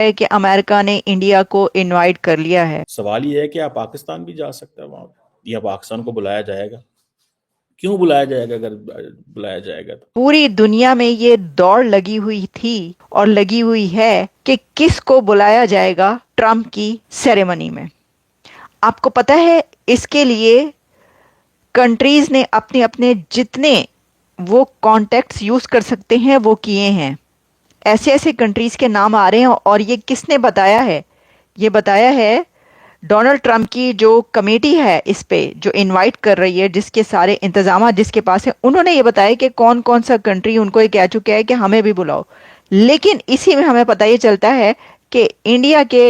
है कि अमेरिका ने इंडिया को इनवाइट कर लिया है। सवाल ये है कि आप पाकिस्तान भी जा सकते हैं वहां पे, या पाकिस्तान को बुलाया जाएगा? क्यों बुलाया जाएगा? अगर बुलाया जाएगा तो पूरी दुनिया में ये दौड़ लगी हुई थी और लगी हुई है कि किसको बुलाया जाएगा ट्रम्प की सेरेमनी में। आपको पता है, इसके लिए कंट्रीज ने अपने अपने जितने वो कॉन्टेक्ट्स यूज कर सकते हैं वो किए हैं। ऐसे ऐसे कंट्रीज के नाम आ रहे हैं, और ये किसने बताया है? ये बताया है डोनाल्ड ट्रंप की जो कमेटी है इस पे, जो इनवाइट कर रही है, जिसके सारे इंतजाम जिसके पास है, उन्होंने ये बताया कि कौन कौन सा कंट्री उनको ये कह चुका है कि हमें भी बुलाओ। लेकिन इसी में हमें पता ये चलता है कि इंडिया के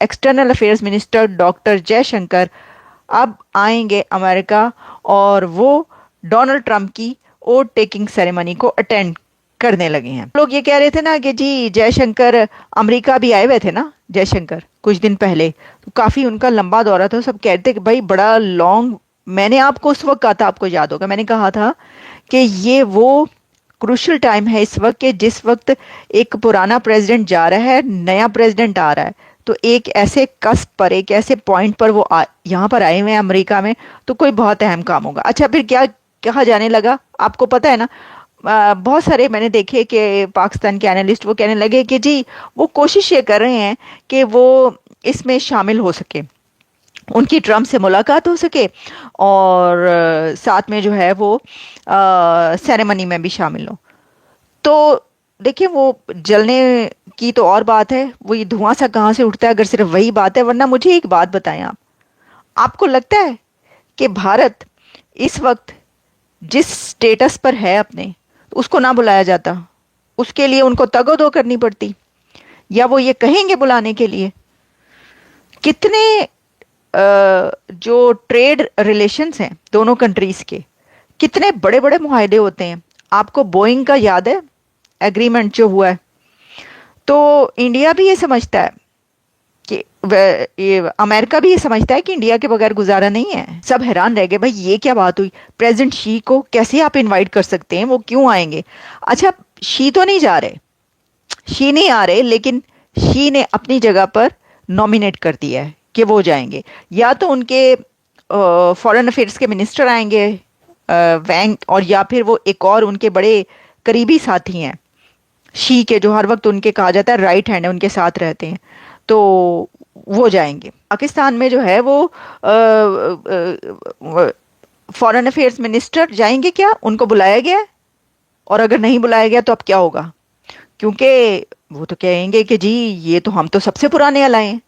external affairs minister doctor Jaishankar अब आएंगे अमेरिका, और वो डोनाल्ड ट्रंप की ओथ टेकिंग सेरेमनी को अटेंड करने लगे हैं। लोग ये कह रहे थे ना कि जी जयशंकर अमेरिका भी आए हुए थे ना, जयशंकर कुछ दिन पहले, तो काफी उनका लंबा दौरा था। सब कहते थे कि भाई बड़ा लॉन्ग। मैंने आपको उस वक्त कहा था, आपको याद होगा, मैंने कहा था कि ये वो क्रूशल टाइम है इस वक्त के, जिस वक्त एक पुराना प्रेसिडेंट जा रहा है, नया प्रेसिडेंट आ रहा है। तो एक ऐसे कस्प पर, एक ऐसे पॉइंट पर वो यहाँ पर आए हुए हैं अमेरिका में, तो कोई बहुत अहम काम होगा। अच्छा, फिर क्या कहा जाने लगा, आपको पता है ना? बहुत सारे मैंने देखे कि पाकिस्तान के एनालिस्ट वो कहने लगे कि जी वो कोशिश ये कर रहे हैं कि वो इसमें शामिल हो सके, उनकी ट्रम्प से मुलाकात हो सके, और साथ में जो है वो सेरेमनी में भी शामिल हो। तो देखिए, वो जलने की तो और बात है, वो ये धुआं सा कहाँ से उठता है अगर सिर्फ वही बात है। वरना मुझे एक बात बताएं आप, आपको लगता है कि भारत इस वक्त जिस स्टेटस पर है अपने, उसको ना बुलाया जाता? उसके लिए उनको तगोदो करनी पड़ती, या वो ये कहेंगे बुलाने के लिए? कितने जो ट्रेड रिलेशंस हैं दोनों कंट्रीज के, कितने बड़े बड़े मुआहदे होते हैं। आपको बोइंग का याद है एग्रीमेंट जो हुआ है? तो इंडिया भी ये समझता है कि ये अमेरिका भी ये समझता है कि इंडिया के बगैर गुजारा नहीं है। सब हैरान रह गए, भाई ये क्या बात हुई, प्रेसिडेंट शी को कैसे आप इनवाइट कर सकते हैं, वो क्यों आएंगे? अच्छा, शी तो नहीं जा रहे, शी नहीं आ रहे, लेकिन शी ने अपनी जगह पर नॉमिनेट कर दिया है कि वो जाएंगे। या तो उनके फॉरेन अफेयर्स के मिनिस्टर आएंगे, वैंग, और या फिर वो एक और उनके बड़े करीबी साथी हैं शी के, जो हर वक्त उनके कहा जाता है राइट हैंड है, उनके साथ रहते हैं, तो वो जाएंगे। पाकिस्तान में जो है वो फॉरेन अफेयर्स मिनिस्टर जाएंगे क्या? उनको बुलाया गया है? और अगर नहीं बुलाया गया तो अब क्या होगा? क्योंकि वो तो कहेंगे कि जी ये तो हम तो सबसे पुराने अलाए हैं।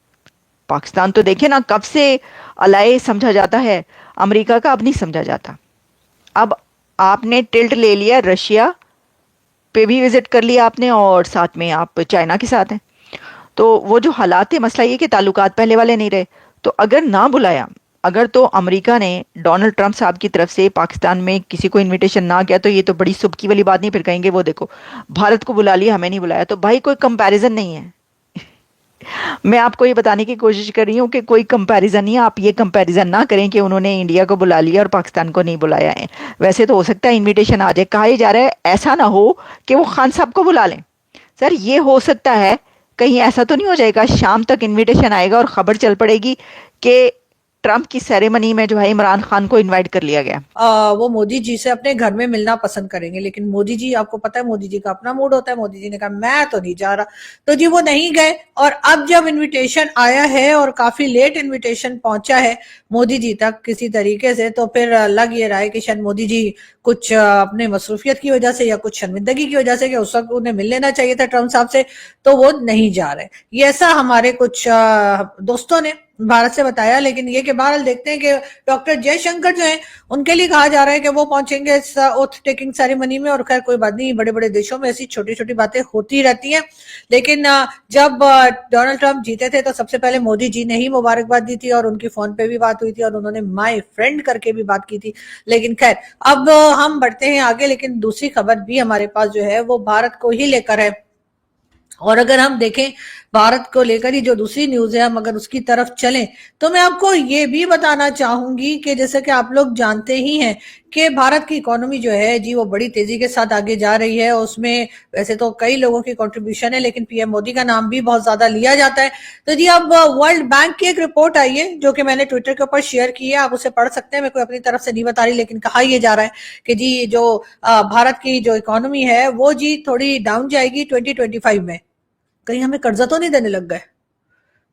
पाकिस्तान तो देखे ना, कब से अलाए समझा जाता है अमेरिका का, अब नहीं समझा जाता। अब आपने टिल्ट ले लिया, रशिया पे भी विजिट कर लिया आपने, और साथ में आप चाइना के साथ हैं। तो वो जो हालात थे, मसला ये कि ताल्लुकात पहले वाले नहीं रहे। तो अगर ना बुलाया, अगर तो अमेरिका ने डोनाल्ड ट्रंप साहब की तरफ से पाकिस्तान में किसी को इनविटेशन ना किया, तो ये तो बड़ी सुबकी वाली बात नहीं? फिर कहेंगे वो देखो भारत को बुला लिया, हमें नहीं बुलाया। तो भाई कोई कंपैरिजन नहीं है। मैं आपको ये बताने की कोशिश कर रही हूँ कि कोई कंपैरिजन नहीं है। आप ये कंपैरिजन ना करें कि उन्होंने इंडिया को बुला लिया और पाकिस्तान को नहीं बुलाया है। वैसे तो हो सकता है इनविटेशन आ जाए, कहा ही जा रहा है, ऐसा ना हो कि वो खान साहब को बुला लें। सर ये हो सकता है, कहीं ऐसा तो नहीं हो जाएगा शाम तक इनविटेशन आएगा और खबर चल पड़ेगी कि ट्रंप की सेरेमनी में जो है इमरान खान को इनवाइट कर लिया गया। वो मोदी जी से अपने घर में मिलना पसंद करेंगे, लेकिन मोदी जी, आपको पता है मोदी जी का अपना मूड होता है। मोदी जी ने कहा मैं तो नहीं जा रहा, तो जी वो नहीं गए। और अब जब इनविटेशन आया है और काफी लेट इनविटेशन पहुंचा है मोदी जी तक किसी तरीके से, तो फिर लग ये रहा है कि शायद मोदी जी कुछ अपने मसरूफियत की वजह से या कुछ शर्मिंदगी की वजह से, कि उस वक्त उन्हें मिल लेना चाहिए था ट्रंप साहब से, तो वो नहीं जा रहे। ये ऐसा हमारे कुछ दोस्तों ने भारत से बताया। लेकिन ये कि बहरहाल देखते हैं कि डॉक्टर जयशंकर जो है उनके लिए कहा जा रहा है कि वो पहुंचेंगे इस ओथ टेकिंग सेरेमनी में। और खैर कोई बात नहीं, बड़े बड़े देशों में ऐसी छोटी छोटी बातें होती रहती हैं। लेकिन जब डोनाल्ड ट्रंप जीते थे तो सबसे पहले मोदी जी ने ही मुबारकबाद दी थी, और उनकी फोन पे भी बात हुई थी, और उन्होंने माय फ्रेंड करके भी बात की थी। लेकिन खैर अब हम बढ़ते हैं आगे। लेकिन दूसरी खबर भी हमारे पास जो है वो भारत को ही लेकर है। और अगर हम देखें भारत को लेकर ही जो दूसरी न्यूज है, हम अगर उसकी तरफ चलें, तो मैं आपको ये भी बताना चाहूंगी कि जैसे कि आप लोग जानते ही हैं कि भारत की इकोनॉमी जो है जी वो बड़ी तेजी के साथ आगे जा रही है। उसमें वैसे तो कई लोगों की कंट्रीब्यूशन है, लेकिन पीएम मोदी का नाम भी बहुत ज्यादा लिया जाता है। तो जी अब वर्ल्ड बैंक की एक रिपोर्ट आई है जो कि मैंने ट्विटर के ऊपर शेयर की है, आप उसे पढ़ सकते हैं। मैं कोई अपनी तरफ से नहीं बता रही, लेकिन कहा यह जा रहा है कि जी जो भारत की जो इकोनॉमी है वो जी थोड़ी डाउन जाएगी 2025 में। कहीं हमें कर्जा तो नहीं देने लग गए?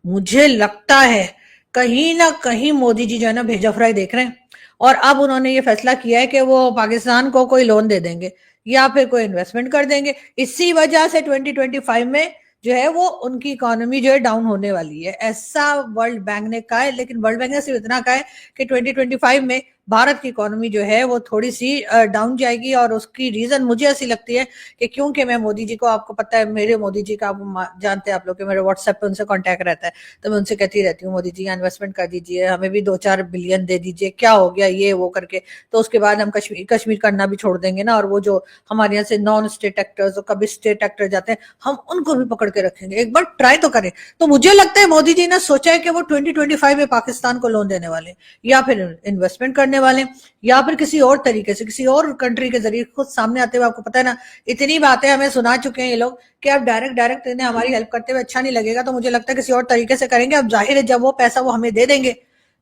मुझे लगता है कहीं ना कहीं मोदी जी जो है ना भेजा फ्राई देख रहे हैं, और अब उन्होंने ये फैसला किया है कि वो पाकिस्तान को कोई लोन दे देंगे या फिर कोई इन्वेस्टमेंट कर देंगे। इसी वजह से 2025 में जो है वो उनकी इकोनॉमी जो है डाउन होने वाली है, ऐसा वर्ल्ड बैंक ने कहा है। लेकिन वर्ल्ड बैंक ने सिर्फ इतना कहा है कि 2025 में भारत की इकोनॉमी जो है वो थोड़ी सी डाउन जाएगी, और उसकी रीजन मुझे ऐसी लगती है कि क्योंकि मैं मोदी जी को, आपको पता है मेरे मोदी जी का, आप जानते हैं आप लोग कि मेरे व्हाट्सएप पे उनसे कांटेक्ट रहता है, तो मैं उनसे कहती रहती हूँ मोदी जी इन्वेस्टमेंट कर दीजिए, हमें भी 2-4 बिलियन दे दीजिए, क्या हो गया ये वो करके। तो उसके बाद हम कश्मीर करना भी छोड़ देंगे ना, और वो जो हमारे यहाँ से नॉन स्टेट एक्टर्स और कभी स्टेट एक्टर जाते हैं हम उनको भी पकड़ के रखेंगे, एक बार ट्राई तो करें। तो मुझे लगता है मोदी जी ने सोचा है कि वो 2025 में पाकिस्तान को लोन देने वाले, या फिर इन्वेस्टमेंट करने वाले, या फिर किसी और तरीके से किसी और कंट्री के जरिए खुद सामने आते हुए। आपको पता है ना, इतनी बातें हमें सुना चुके हैं ये लोग कि अब डायरेक्ट इन्हें हमारी हेल्प करते हुए अच्छा नहीं लगेगा, तो मुझे लगता है किसी और तरीके से करेंगे। अब जाहिर है जब वो पैसा वो हमें दे देंगे,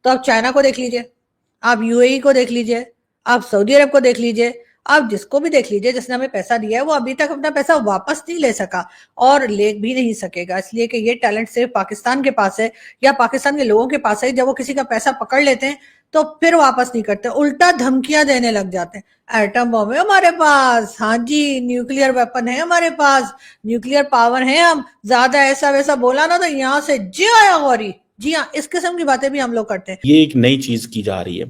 तो आप चाइना को देख लीजिए, आप यूएई को देख लीजिए, आप सऊदी अरब को देख लीजिए, आप जिसको भी देख लीजिए जिसने हमें पैसा दिया है, वो अभी तक अपना पैसा वापस नहीं ले सका और ले भी नहीं सकेगा, इसलिए कि ये टैलेंट सिर्फ पाकिस्तान के पास है या पाकिस्तान के लोगों के पास है। जब वो किसी का पैसा पकड़ लेते हैं तो फिर वापस नहीं करते, उल्टा धमकियां देने लग जाते हैं। एटम बम है हमारे पास, हाँ जी, न्यूक्लियर वेपन है हमारे पास, न्यूक्लियर पावर है, हम ज्यादा ऐसा वैसा बोला ना तो यहाँ से जी आया गौरी। जी हाँ, इस किस्म की बातें भी हम लोग करते हैं। ये एक नई चीज की जा रही है।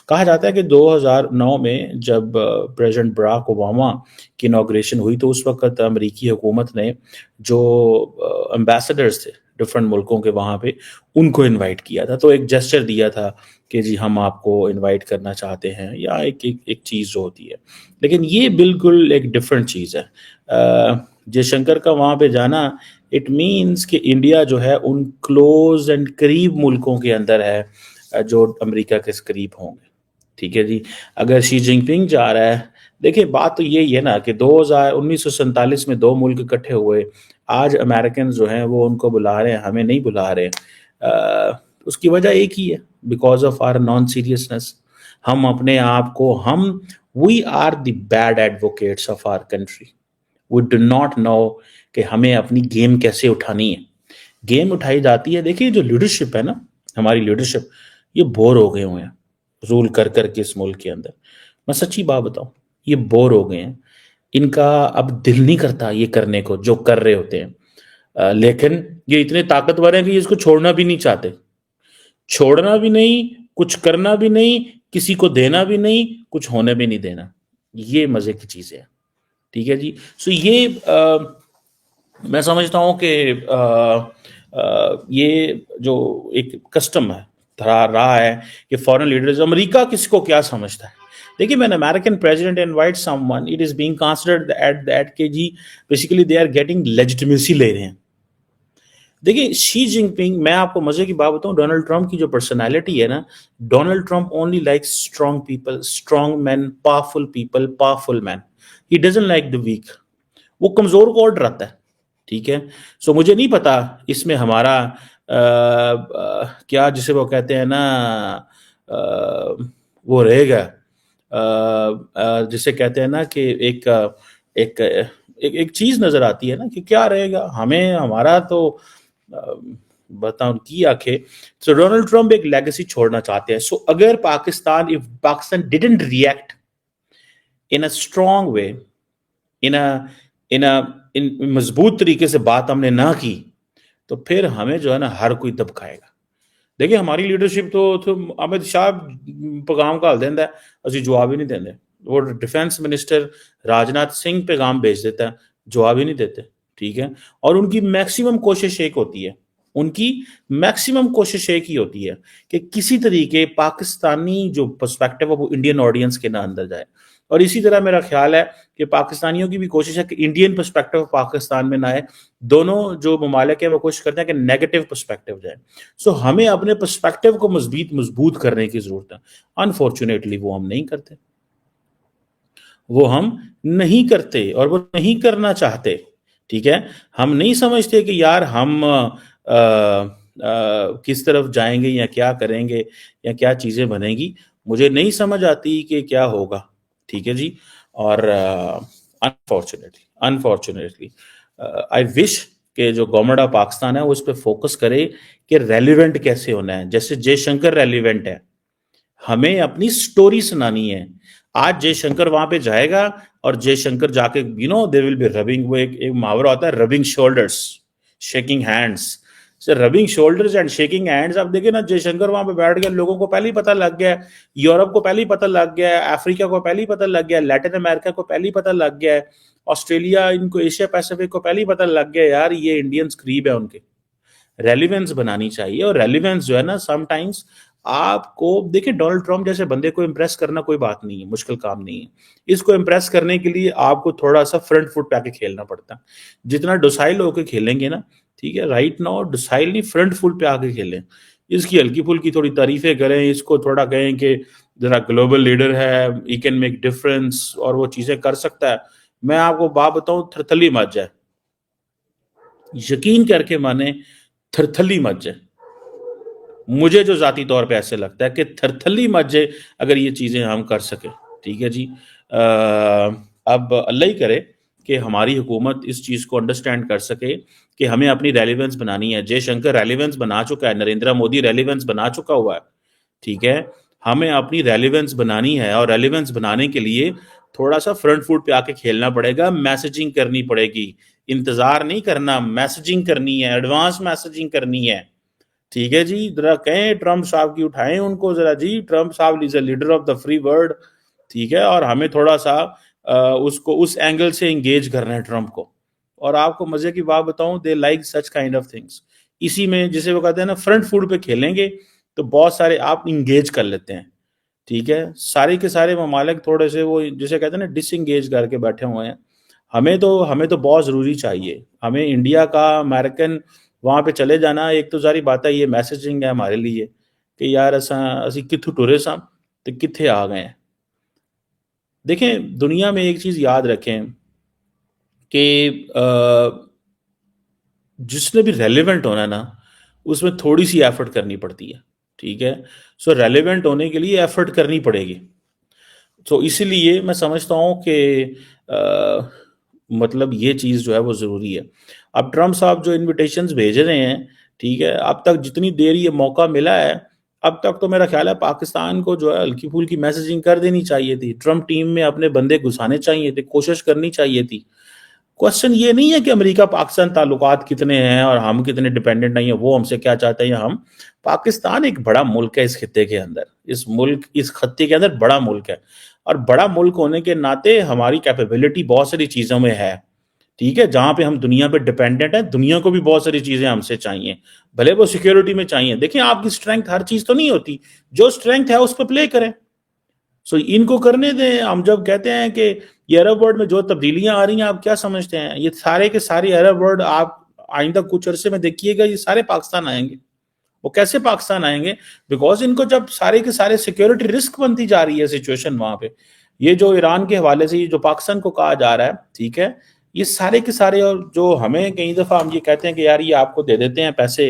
कहा जाता है कि 2009 में जब प्रेसिडेंट बराक ओबामा की इनॉग्रेशन हुई तो उस वक्त अमेरिकी हुकूमत ने जो एम्बेसडर्स थे डिफरेंट मुल्कों के वहाँ पे, उनको इनवाइट किया था। तो एक जेस्चर दिया था कि जी हम आपको इनवाइट करना चाहते हैं, या एक चीज़ जो होती है। लेकिन ये बिल्कुल एक डिफरेंट चीज़ है। जयशंकर का वहाँ पे जाना इट मीन्स कि इंडिया जो है उन क्लोज एंड करीब मुल्कों के अंदर है जो अमेरिका के करीब होंगे। ठीक है जी। अगर शी जिनपिंग जा रहा है, देखिए बात तो यही है ना कि 1947 में 2 मुल्क इकट्ठे हुए, आज अमेरिकन जो हैं वो उनको बुला रहे हैं, हमें नहीं बुला रहे। उसकी वजह एक ही है, because of our non seriousness. हम अपने आप को we are the bad advocates of our country. We do not know कि हमें अपनी गेम कैसे उठानी है। गेम उठाई जाती है, देखिए जो लीडरशिप है ना, हमारी लीडरशिप, ये बोर हो गए हुए हैं रूल कर के इस मुल्क के अंदर। मैं सच्ची बात बताऊं, ये बोर हो गए हैं, इनका अब दिल नहीं करता ये करने को जो कर रहे होते हैं। लेकिन ये इतने ताकतवर हैं कि इसको छोड़ना भी नहीं चाहते, छोड़ना भी नहीं, कुछ करना भी नहीं, किसी को देना भी नहीं, कुछ होने भी नहीं देना। ये मजे की चीजें हैं। ठीक है जी। सो ये मैं समझता हूं कि ये जो एक कस्टम है रहा है कि फॉरेन लीडर्स, अमेरिका किसको क्या समझता है। देखिए, when American president invites someone, it is being considered at that के जी basically they are getting legitimacy ले रहे हैं। देखिए, शी जिनपिंग, मैं आपको मजे की बात बताऊं, डोनाल्ड ट्रंप की जो पर्सनालिटी है ना, Donald Trump only likes strong people, strong man, powerful people, powerful man. He doesn't like the weak. वो कमजोर को और डराता है। ठीक है। सो मुझे नहीं पता इसमें हमारा क्या जिसे वो कहते हैं ना, वो रहेगा जिसे कहते हैं ना कि एक एक एक, एक चीज नजर आती है ना कि क्या रहेगा हमें, हमारा तो बताओ की आंखें। सो डोनाल्ड ट्रंप एक लेगेसी छोड़ना चाहते हैं। सो अगर Pakistan, if Pakistan didn't react in a strong way, इन मजबूत तरीके से बात हमने ना की, तो फिर हमें जो है ना हर कोई दबकाएगा। देखिए, हमारी लीडरशिप तो अमित शाह पैगाम घाल देंदा है, असं जवाब ही नहीं देंगे। वो डिफेंस मिनिस्टर राजनाथ सिंह पैगाम भेज देता है, जवाब ही नहीं देते। ठीक है। और उनकी मैक्सिमम कोशिश एक होती है, कि किसी तरीके पाकिस्तानी जो पर्सपेक्टिव है वो इंडियन ऑडियंस के ना अंदर जाए। और इसी तरह मेरा ख्याल है कि पाकिस्तानियों की भी कोशिश है कि इंडियन पर्सपेक्टिव पाकिस्तान में ना आए। दोनों जो ममालिक है वो कोशिश करते हैं कि नेगेटिव पर्सपेक्टिव जाए। सो हमें अपने पर्सपेक्टिव को मजबूत करने की जरूरत है। अनफॉर्चुनेटली वो हम नहीं करते। वो हम नहीं करते और वो नहीं करना चाहते। ठीक है, हम नहीं समझते कि यार हम किस तरफ जाएंगे या क्या करेंगे या क्या चीज़ें बनेगी। मुझे नहीं समझ आती कि क्या होगा। ठीक है जी। और अनफॉर्चुनेटली अनफॉर्चुनेटली आई विश कि जो गवर्नमेंट ऑफ पाकिस्तान है वो इस पर फोकस करे कि रेलिवेंट कैसे होना है। जैसे जयशंकर रेलिवेंट है, हमें अपनी स्टोरी सुनानी है। आज जयशंकर वहां पे जाएगा और जयशंकर जाके दे विल बी रबिंग, वो एक मुहावरा होता है, rubbing shoulders shaking hands. Rubbing shoulders and shaking hands. आप देखिए ना, जयशंकर वहां पे बैठ गया, लोगों को पहले ही पता लग गया, यूरोप को पहले ही पता लग गया, अफ्रीका को पहले ही पता लग गया, लैटिन अमेरिका को पहले ही पता लग गया, ऑस्ट्रेलिया, इनको एशिया पैसिफिक को पहले ही पता लग गया यार ये इंडियंस करीब है उनके। रेलिवेंस बनानी चाहिए, और रेलिवेंस जो है ना, समटाइम्स आपको देखिए, डोनाल्ड ट्रम्प जैसे बंदे को इंप्रेस करना कोई बात नहीं है, मुश्किल काम नहीं है। इसको इंप्रेस करने के लिए आपको थोड़ा सा फ्रंट फुट पे आके खेलना पड़ता है। जितना डोसाइल होकर खेलेंगे ना, ठीक है, राइट नाउ डोसाइल नहीं, फ्रंट फुट पे आके खेलें। इसकी हल्की फुल्की थोड़ी तारीफें करें, इसको थोड़ा कहें कि जरा ग्लोबल लीडर है, ही कैन मेक डिफरेंस और वो चीजें कर सकता है। मैं आपको बात बताऊं, थरथली मच जाए, यकीन करके माने, थरथली मच जाए। मुझे जो जाती तौर पे ऐसे लगता है कि थरथली मच जाए अगर ये चीज़ें हम कर सके। ठीक है जी। अब अल्लाह ही करे कि हमारी हुकूमत इस चीज़ को अंडरस्टैंड कर सके कि हमें अपनी रेलिवेंस बनानी है। जयशंकर रेलिवेंस बना चुका है, नरेंद्र मोदी रेलिवेंस बना चुका हुआ है। ठीक है, हमें अपनी रेलिवेंस बनानी है, और रेलिवेंस बनाने के लिए थोड़ा सा फ्रंट फुट पे आके खेलना पड़ेगा, मैसेजिंग करनी पड़ेगी। इंतजार नहीं करना, मैसेजिंग करनी है, एडवांस मैसेजिंग करनी है। ठीक है जी, जरा कहें ट्रम्प साहब की, उठाएं उनको जरा जी, ट्रम्प साहब is a leader of the free world. ठीक है, और हमें थोड़ा सा उसको उस एंगल से एंगेज करना है ट्रम्प को। और आपको मजे की बात बताऊं, they like such kind of things. इसी में जिसे वो कहते हैं ना, फ्रंट फुट पे खेलेंगे तो बहुत सारे आप इंगेज कर लेते हैं। ठीक है, सारे के सारे ममालिक थोड़े से वो जिसे कहते हैं ना डिसंगेज करके बैठे हुए हैं। हमें तो बहुत ज़रूरी चाहिए, हमें इंडिया का अमेरिकन वहाँ पे चले जाना। एक तो सारी बात है, ये मैसेजिंग है हमारे लिए कि यार असी कित्थों टुरे सां ते कित्थे आ गए हैं। देखें, दुनिया में एक चीज़ याद रखें कि जिसने भी रेलिवेंट होना है ना, उसमें थोड़ी सी एफर्ट करनी पड़ती है। ठीक है, सो रेलिवेंट होने के लिए एफर्ट करनी पड़ेगी। तो इसीलिए मैं समझता हूँ कि मतलब ये चीज़ जो है वो ज़रूरी है। अब ट्रम्प साहब जो इनविटेशंस भेज रहे हैं, ठीक है, अब तक जितनी देर ये मौका मिला है, अब तक तो मेरा ख्याल है पाकिस्तान को जो है हल्की फुल्की मैसेजिंग कर देनी चाहिए थी, ट्रम्प टीम में अपने बंदे घुसाने चाहिए थे, कोशिश करनी चाहिए थी। क्वेश्चन ये नहीं है कि अमेरिका पाकिस्तान ताल्लुकात कितने हैं और हम कितने डिपेंडेंट नहीं है, वो हमसे क्या चाहते हैं। हम, पाकिस्तान एक बड़ा मुल्क है इस खित्ते के अंदर, इस खत्ते के अंदर बड़ा मुल्क है, और बड़ा मुल्क होने के नाते हमारी कैपेबिलिटी बहुत सारी चीज़ों में है। ठीक है, जहां पे हम दुनिया पे डिपेंडेंट है, दुनिया को भी बहुत सारी चीजें हमसे चाहिए, भले वो सिक्योरिटी में चाहिए। देखिए, आपकी स्ट्रेंथ हर चीज तो नहीं होती, जो स्ट्रेंथ है उस पर प्ले करें। सो इनको करने दें। हम जब कहते हैं कि ये अरब वर्ल्ड में जो तब्दीलियां आ रही हैं, आप क्या समझते हैं, ये सारे के सारे अरब वर्ल्ड आप आइंदा कुछ अरसे में देखिएगा ये सारे पाकिस्तान आएंगे। वो कैसे पाकिस्तान आएंगे? बिकॉज इनको जब सारे के सारे सिक्योरिटी रिस्क बनती जा रही है सिचुएशन वहां पे, ये जो ईरान के हवाले से जो पाकिस्तान को कहा जा रहा है, ठीक है, ये सारे के सारे, और जो हमें कई दफा हम ये कहते हैं कि यार ये आपको दे देते हैं पैसे,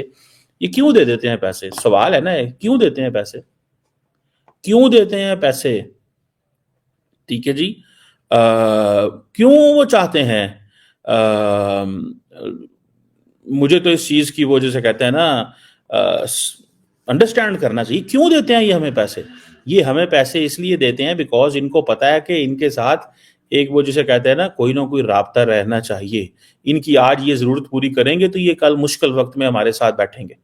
ये क्यों दे देते हैं पैसे? सवाल है ना, क्यों देते हैं पैसे, क्यों देते हैं पैसे? ठीक है जी। क्यों वो चाहते हैं? मुझे तो इस चीज की वो जैसे कहते हैं ना, अंडरस्टैंड करना चाहिए क्यों देते हैं ये हमें पैसे। ये हमें पैसे इसलिए देते हैं बिकॉज इनको पता है कि इनके साथ एक वो जिसे कहते हैं ना कोई राब्ता रहना चाहिए। इनकी आज ये जरूरत पूरी करेंगे तो ये कल मुश्किल वक्त में हमारे साथ बैठेंगे।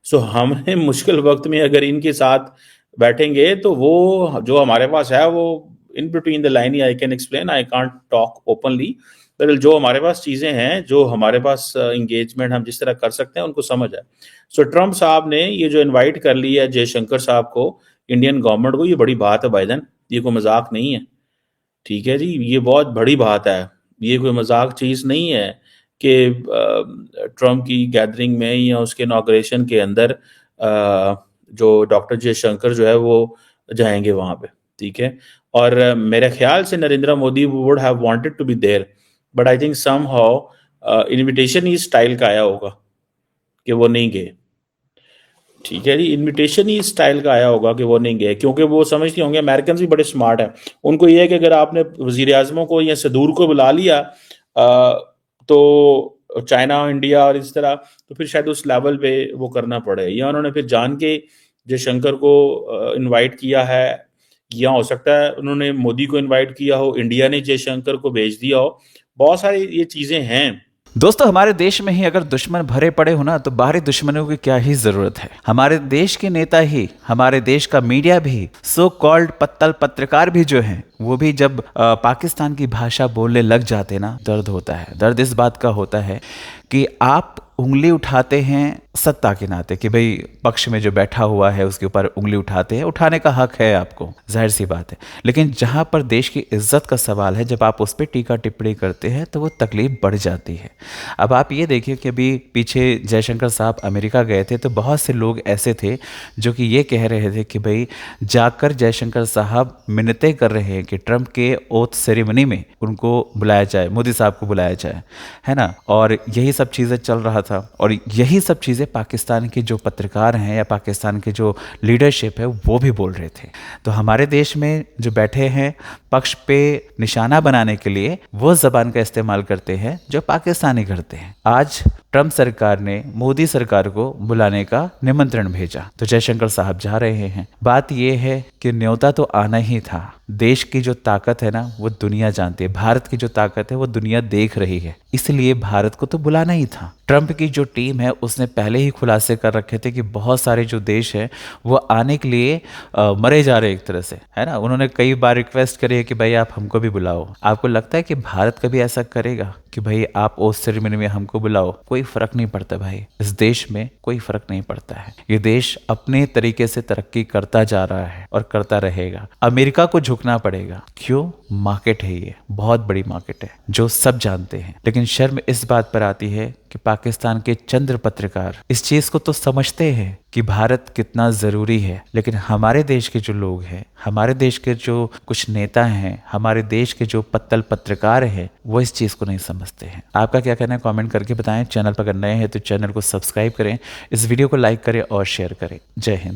सो हमने मुश्किल वक्त में अगर इनके साथ बैठेंगे तो वो जो हमारे पास है वो in between the line, I can explain, I can't talk openly, पर जो हमारे पास चीज़ें हैं, जो हमारे पास इंगेजमेंट हम जिस तरह कर सकते हैं उनको समझ है। सो ट्रम्प साहब ने ये जो इनवाइट कर लिया है जयशंकर साहब को, इंडियन गवर्नमेंट को, ये बड़ी बात है भाईजान, ये कोई मजाक नहीं है। ठीक है जी, ये बहुत बड़ी बात है, ये कोई मजाक चीज़ नहीं है कि ट्रम्प की गैदरिंग में या उसके इनॉग्रेशन के अंदर जो डॉक्टर जयशंकर जो है वो जाएंगे वहाँ पे। ठीक है। और मेरे ख्याल से Narendra Modi would have wanted to be there, but I think somehow invitation ही स्टाइल का आया होगा कि वो नहीं गए। ठीक है जी, इनविटेशन ही इस स्टाइल का आया होगा कि वो नहीं गए, क्योंकि वो समझते होंगे, अमेरिकन भी बड़े स्मार्ट हैं, उनको ये है कि अगर आपने वजीर आजमों को या सदूर को बुला लिया तो चाइना इंडिया और इस तरह, तो फिर शायद उस लेवल पे वो करना पड़े, या उन्होंने फिर जान के जयशंकर को इनवाइट किया है, या हो सकता है उन्होंने मोदी को इनवाइट किया हो, इंडिया ने जयशंकर को भेज दिया हो, बहुत सारी ये चीज़ें हैं। दोस्तों, हमारे देश में ही अगर दुश्मन भरे पड़े हो ना, तो बाहरी दुश्मनों की क्या ही जरूरत है। हमारे देश के नेता ही, हमारे देश का मीडिया भी, सो कॉल्ड पत्तल पत्रकार भी जो हैं, वो भी जब पाकिस्तान की भाषा बोलने लग जाते ना, दर्द होता है। दर्द इस बात का होता है कि आप उंगली उठाते हैं सत्ता के नाते कि भाई पक्ष में जो बैठा हुआ है उसके ऊपर उंगली उठाते हैं, उठाने का हक है आपको, जाहिर सी बात है। लेकिन जहां पर देश की इज्जत का सवाल है, जब आप उस पर टीका टिप्पणी करते हैं तो वो तकलीफ बढ़ जाती है। अब आप ये देखिए कि अभी पीछे जयशंकर साहब अमेरिका गए थे, तो बहुत से लोग ऐसे थे जो कि ये कह रहे थे कि भाई जाकर जयशंकर साहब मिन्नतें कर रहे हैं कि ट्रंप के ओथ सेरेमनी में उनको बुलाया जाए, मोदी साहब को बुलाया जाए, है ना। और यही सब चीज़ें चल रहा था, और यही सब चीज़ें पाकिस्तान के जो पत्रकार हैं या पाकिस्तान के जो लीडरशिप है वो भी बोल रहे थे। तो हमारे देश में जो बैठे हैं पक्ष पे निशाना बनाने के लिए वो ज़बान का इस्तेमाल करते हैं जो पाकिस्तानी करते हैं। आज ट्रंप सरकार ने मोदी सरकार को बुलाने का निमंत्रण भेजा, तो जयशंकर साहब जा रहे हैं। बात यह है कि न्योता तो आना ही था। देश की जो ताकत है ना वो दुनिया जानती है, भारत की जो ताकत है वो दुनिया देख रही है, इसलिए भारत को तो बुलाना ही था। ट्रंप की जो टीम है उसने पहले ही खुलासे कर रखे थे कि बहुत सारे जो देश हैं वो आने के लिए मरे जा रहे एक तरह से, है ना। उन्होंने कई बार रिक्वेस्ट करी है कि भाई आप हमको भी बुलाओ। आपको लगता है कि भारत कभी ऐसा करेगा कि भाई आप उस सेरेमनी में हमको बुलाओ? कोई फर्क नहीं पड़ता भाई, इस देश में कोई फर्क नहीं पड़ता है। ये देश अपने तरीके से तरक्की करता जा रहा है और करता रहेगा। अमेरिका को झुकना पड़ेगा, क्यों? मार्केट है, ये बहुत बड़ी मार्केट है जो सब जानते हैं। लेकिन शर्म इस बात पर आती है कि पाकिस्तान के चंद्र पत्रकार इस चीज को तो समझते हैं कि भारत कितना जरूरी है, लेकिन हमारे देश के जो लोग हैं, हमारे देश के जो कुछ नेता हैं, हमारे देश के जो पत्तल पत्रकार हैं, वो इस चीज को नहीं समझते हैं। आपका क्या कहना है कमेंट करके बताएं। चैनल पर अगर नए हैं तो चैनल को सब्सक्राइब करें, इस वीडियो को लाइक करें और शेयर करें। जय हिंद।